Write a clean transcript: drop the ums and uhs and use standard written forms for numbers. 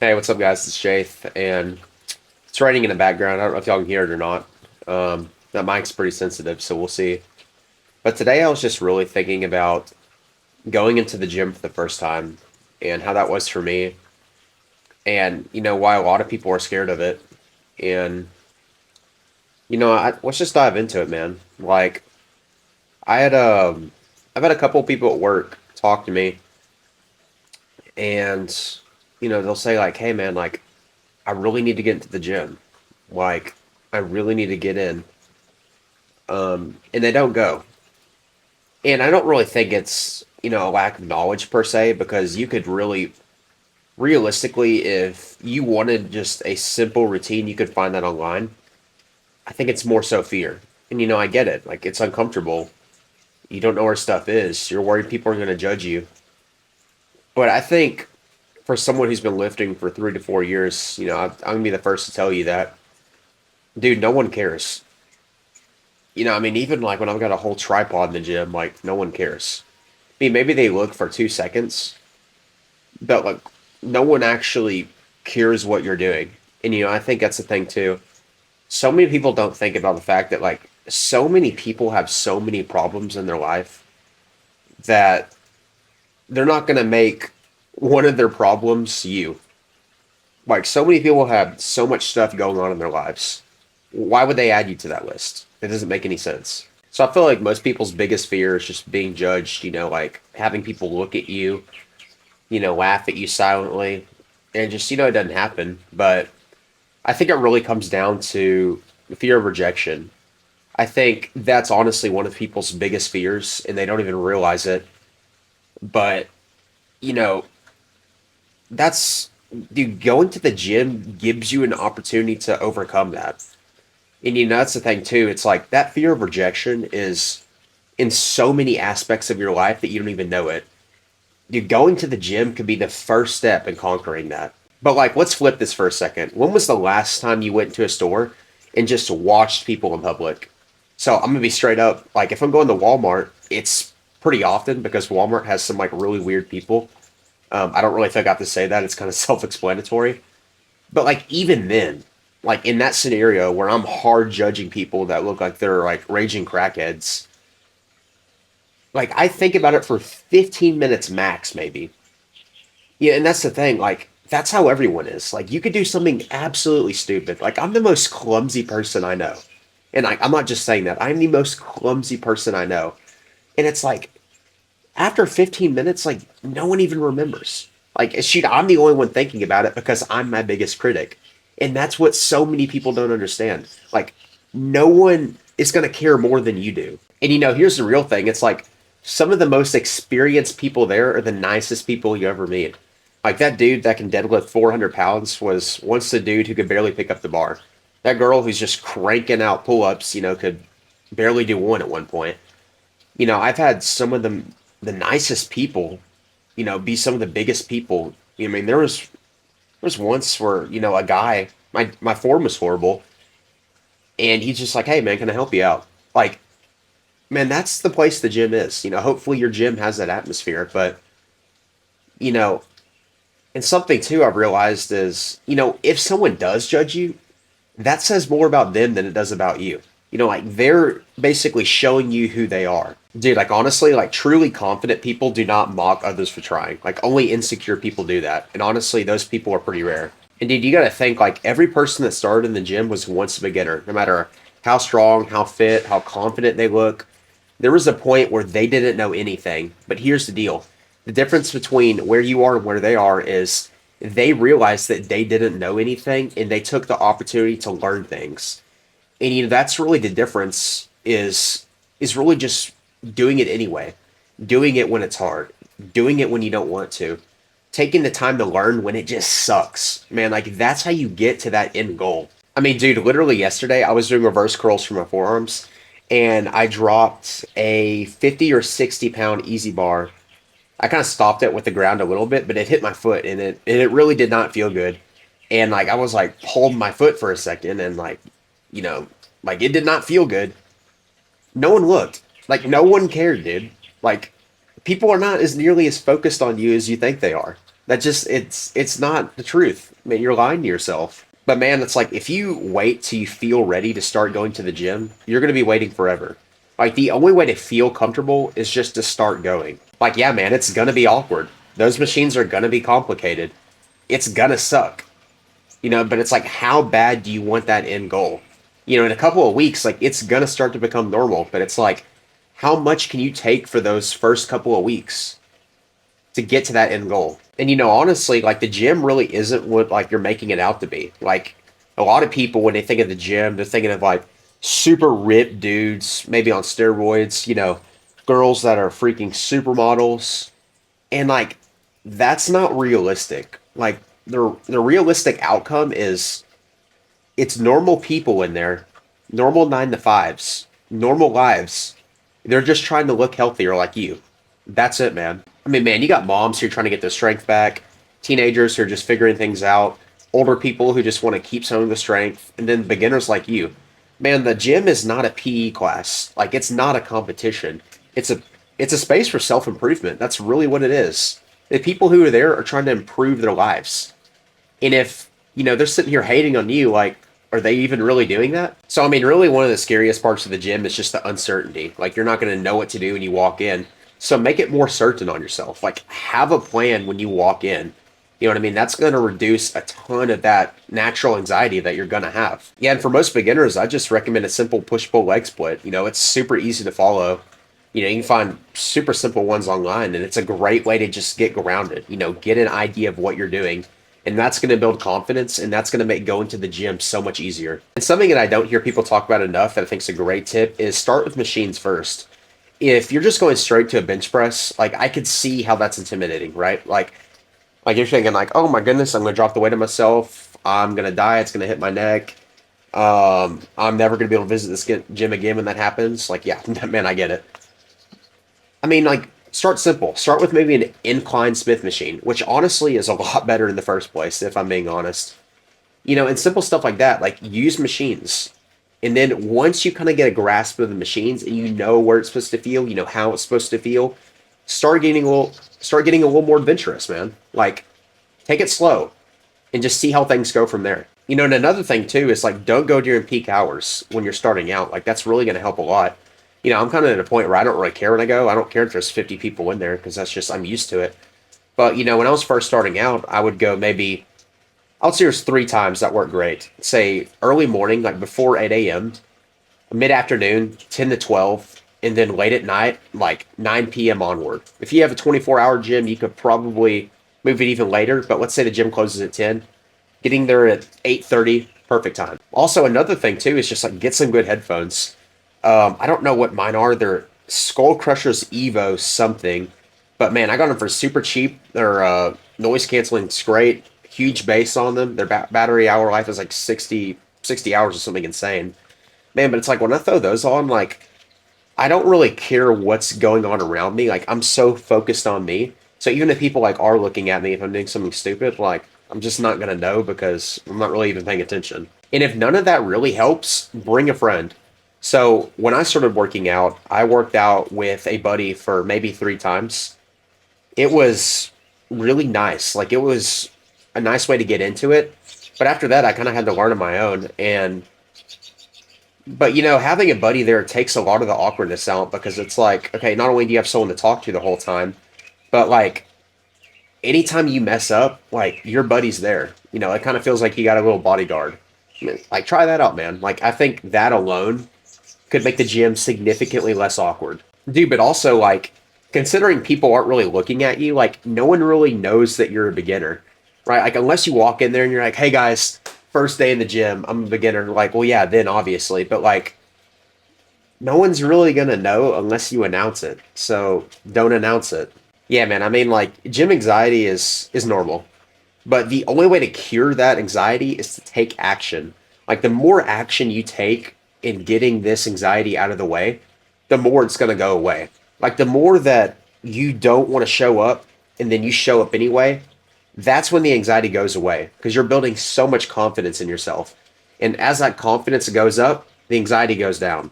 Hey, what's up, guys? It's Jaith, and it's raining in the background. I don't know if y'all can hear it or not. That mic's pretty sensitive, so we'll see. But today I was just really thinking about going into the gym for the first time and how that was for me, and why a lot of people are scared of it. And let's just dive into it, man. Like I had I've had a couple of people at work talk to me, and they'll say like, "Hey, man, like I really need to get into the gym. Like I really need to get in." And they don't go. And I don't really think it's, a lack of knowledge per se, because you could really, realistically, if you wanted just a simple routine, you could find that online. I think it's more so fear. And, I get it. Like, it's uncomfortable. You don't know where stuff is. You're worried people are going to judge you. But I think for someone who's been lifting for 3 to 4 years, I'm going to be the first to tell you that, dude, no one cares. I mean, even like when I've got a whole tripod in the gym, like, no one cares. I mean, maybe they look for 2 seconds, but like no one actually cares what you're doing. And I think that's the thing too. So many people don't think about the fact that like so many people have so many problems in their life that they're not going to make one of their problems you. Like so many people have so much stuff going on in their lives. Why would they add you to that list? It doesn't make any sense. So I feel like most people's biggest fear is just being judged, like having people look at you, laugh at you silently, and just, it doesn't happen. But I think it really comes down to the fear of rejection. I think that's honestly one of people's biggest fears, and they don't even realize it. But, you know, that's, dude, going to the gym gives you an opportunity to overcome that. And, that's the thing too. It's like that fear of rejection is in so many aspects of your life that you don't even know it. Dude, going to the gym could be the first step in conquering that. But like, let's flip this for a second. When was the last time you went to a store and just watched people in public? So I'm gonna be straight up. Like, if I'm going to Walmart, it's pretty often because Walmart has some like really weird people. I don't really think I have to say that. It's kind of self-explanatory. But like, even then, like in that scenario where I'm hard judging people that look like they're like raging crackheads, like I think about it for 15 minutes max, maybe. Yeah, and that's the thing. Like, that's how everyone is. Like, you could do something absolutely stupid. Like, I'm the most clumsy person I know. And I'm not just saying that. I'm the most clumsy person I know. And it's like, after 15 minutes, like, no one even remembers. Like, shoot, I'm the only one thinking about it because I'm my biggest critic. And that's what so many people don't understand. Like, no one is going to care more than you do. And here's the real thing. It's like some of the most experienced people there are the nicest people you ever meet. Like that dude that can deadlift 400 pounds was once the dude who could barely pick up the bar. That girl who's just cranking out pull ups, could barely do one at one point. I've had some of the nicest people, be some of the biggest people. I mean, there was once where, a guy, my form was horrible, and he's just like, "Hey man, can I help you out?" Like, man, that's the place the gym is. Hopefully your gym has that atmosphere, but you know, and something too I've realized is, if someone does judge you, that says more about them than it does about you. Like they're basically showing you who they are. Dude, like honestly, like truly confident people do not mock others for trying. Like only insecure people do that. And honestly, those people are pretty rare. And dude, you gotta think like every person that started in the gym was once a beginner, no matter how strong, how fit, how confident they look. There was a point where they didn't know anything. But here's the deal. The difference between where you are and where they are is they realized that they didn't know anything and they took the opportunity to learn things. And that's really the difference is really just doing it anyway. Doing it when it's hard. Doing it when you don't want to. Taking the time to learn when it just sucks. Man, like that's how you get to that end goal. I mean, dude, literally yesterday I was doing reverse curls for my forearms and I dropped a 50 or 60 pound easy bar. I kind of stopped it with the ground a little bit, but it hit my foot and it really did not feel good. And like I was like holding my foot for a second and like, you know, like it did not feel good. No one looked. No one cared, dude. Like people are not as nearly as focused on you as you think they are. That just it's not the truth. I mean, you're lying to yourself. But man, it's like if you wait till you feel ready to start going to the gym, you're going to be waiting forever. Like the only way to feel comfortable is just to start going. Like yeah, man, it's going to be awkward. Those machines are going to be complicated. It's going to suck. But it's like how bad do you want that end goal? In a couple of weeks, like it's going to start to become normal, but it's like how much can you take for those first couple of weeks to get to that end goal? And honestly, like the gym really isn't what like you're making it out to be. Like a lot of people when they think of the gym, they're thinking of like super ripped dudes, maybe on steroids, girls that are freaking supermodels. And like that's not realistic. Like the realistic outcome is it's normal people in there, normal 9 to 5s, normal lives. They're just trying to look healthier like you. That's it, man. I mean, man, you got moms who are trying to get their strength back, teenagers who are just figuring things out, older people who just want to keep some of the strength, and then beginners like you. Man, the gym is not a PE class. Like it's not a competition. It's a it's a space for self-improvement. That's really what it is. The people who are there are trying to improve their lives. And if, they're sitting here hating on you, like, are they even really doing that? So, I mean, really, one of the scariest parts of the gym is just the uncertainty. Like, you're not going to know what to do when you walk in. So, make it more certain on yourself. Like, have a plan when you walk in. You know what I mean? That's going to reduce a ton of that natural anxiety that you're going to have. Yeah, and for most beginners, I just recommend a simple push pull leg split. It's super easy to follow. You can find super simple ones online, and it's a great way to just get grounded, get an idea of what you're doing. And that's going to build confidence, and that's going to make going to the gym so much easier. And something that I don't hear people talk about enough that I think is a great tip is start with machines first. If you're just going straight to a bench press, like I could see how that's intimidating, right? Like you're thinking like, oh my goodness, I'm going to drop the weight on myself. I'm going to die. It's going to hit my neck. I'm never going to be able to visit this gym again when that happens. Like, yeah, man, I get it. I mean, like, start simple. Start with maybe an incline Smith machine, which honestly is a lot better in the first place, if I'm being honest. And simple stuff like that, like use machines. And then once you kind of get a grasp of the machines and you know where it's supposed to feel, you know how it's supposed to feel, start getting a little more adventurous, man. Like, take it slow and just see how things go from there. And another thing too is like don't go during peak hours when you're starting out. Like that's really going to help a lot. I'm kind of at a point where I don't really care when I go. I don't care if there's 50 people in there because that's just I'm used to it. But when I was first starting out, I would go maybe I would say there's 3 times that worked great. Say early morning, like before 8 a.m., mid afternoon, 10 to 12, and then late at night, like 9 p.m. onward. If you have a 24-hour gym, you could probably move it even later. But let's say the gym closes at 10, getting there at 8:30, perfect time. Also, another thing too is just like get some good headphones. I don't know what mine are. They're Skull Crushers Evo something. But man, I got them for super cheap. They're noise canceling. It's great. Huge bass on them. Their battery hour life is like 60 hours or something insane. Man, but it's like when I throw those on, like I don't really care what's going on around me. Like I'm so focused on me. So even if people like are looking at me if I'm doing something stupid, like I'm just not gonna know because I'm not really even paying attention. And if none of that really helps, bring a friend. So when I started working out, I worked out with a buddy for maybe 3 times. It was really nice. Like it was a nice way to get into it. But after that, I kind of had to learn on my own. But having a buddy there takes a lot of the awkwardness out because it's like, okay, not only do you have someone to talk to the whole time, but like anytime you mess up, like your buddy's there. It kind of feels like you got a little bodyguard. Like try that out, man. Like I think that alone could make the gym significantly less awkward. Dude, but also like considering people aren't really looking at you, like no one really knows that you're a beginner. Right? Like unless you walk in there and you're like, "Hey guys, first day in the gym, I'm a beginner." Like, well, yeah, then obviously, but like no one's really going to know unless you announce it. So, don't announce it. Yeah, man. I mean like gym anxiety is normal. But the only way to cure that anxiety is to take action. Like the more action you take in getting this anxiety out of the way, the more it's going to go away. Like the more that you don't want to show up and then you show up anyway, that's when the anxiety goes away because you're building so much confidence in yourself. And as that confidence goes up, the anxiety goes down.